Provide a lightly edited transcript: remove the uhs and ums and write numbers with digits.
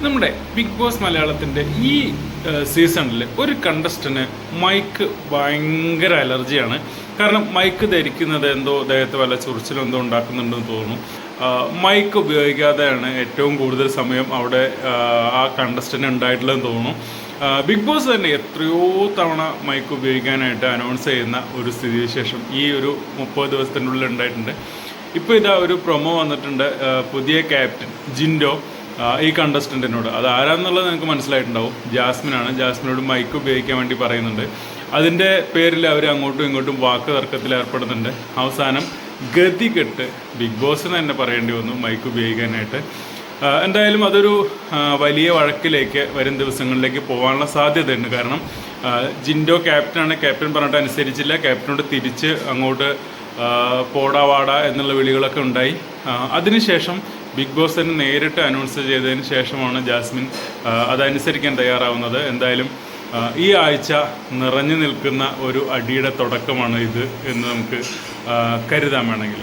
നമ്മുടെ big boss മലയാളത്തിൻ്റെ ഈ സീസണിൽ ഒരു കണ്ടസ്റ്റന് മൈക്ക് ഭയങ്കര അലർജിയാണ്. കാരണം മൈക്ക് ധരിക്കുന്നത് എന്തോ ദേഹത്ത് വല്ല ചൊറിച്ചിലെന്തോ ഉണ്ടാക്കുന്നുണ്ടെന്ന് തോന്നുന്നു. മൈക്ക് ഉപയോഗിക്കാതെയാണ് ഏറ്റവും കൂടുതൽ സമയം അവിടെ ആ കണ്ടസ്റ്റന് ഉണ്ടായിട്ടുള്ളതെന്ന് തോന്നുന്നു. ബിഗ് ബോസ് തന്നെ എത്രയോ തവണ മൈക്ക് ഉപയോഗിക്കാനായിട്ട് അനൗൺസ് ചെയ്യുന്ന ഒരു സ്ഥിതിവിശേഷം ഈ ഒരു 30 ദിവസത്തിനുള്ളിൽ ഉണ്ടായിട്ടുണ്ട്. ഇപ്പോൾ ഇതാ ഒരു പ്രൊമോ വന്നിട്ടുണ്ട്. പുതിയ ക്യാപ്റ്റൻ ജിൻഡോ ഈ കണ്ടസ്റ്റൻറ്റിനോട്, അത് ആരാന്നുള്ളത് നിങ്ങൾക്ക് മനസ്സിലായിട്ടുണ്ടാവും, ജാസ്മിനാണ്. ജാസ്മിനോട് മൈക്ക് ഉപയോഗിക്കാൻ വേണ്ടി പറയുന്നുണ്ട്. അതിൻ്റെ പേരിൽ അവർ അങ്ങോട്ടും ഇങ്ങോട്ടും വാക്ക് തർക്കത്തിൽ ഏർപ്പെടുന്നുണ്ട്. അവസാനം ഗതികെട്ട് ബിഗ് ബോസിന് തന്നെ പറയേണ്ടി വന്നു മൈക്ക് ഉപയോഗിക്കാനായിട്ട്. എന്തായാലും അതൊരു വലിയ വഴക്കിലേക്ക് വരും ദിവസങ്ങളിലേക്ക് പോകാനുള്ള സാധ്യതയുണ്ട്. കാരണം ജിൻഡോ ക്യാപ്റ്റനാണ്, ക്യാപ്റ്റൻ പറഞ്ഞിട്ട് അനുസരിച്ചില്ല, ക്യാപ്റ്റനോട് തിരിച്ച് അങ്ങോട്ട് പോടാ വാടാ എന്നുള്ള വിളികളൊക്കെ ഉണ്ടായി. അതിനുശേഷം ബിഗ് ബോസ് തന്നെ നേരിട്ട് അനൗൺസ് ചെയ്തതിന് ശേഷമാണ് ജാസ്മിൻ അതനുസരിക്കാൻ തയ്യാറാവുന്നത്. എന്തായാലും ഈ ആഴ്ച നിറഞ്ഞു നിൽക്കുന്ന ഒരു അടിയുടെ തുടക്കമാണ് ഇത് എന്ന് നമുക്ക് കരുതാൻ വേണമെങ്കിൽ.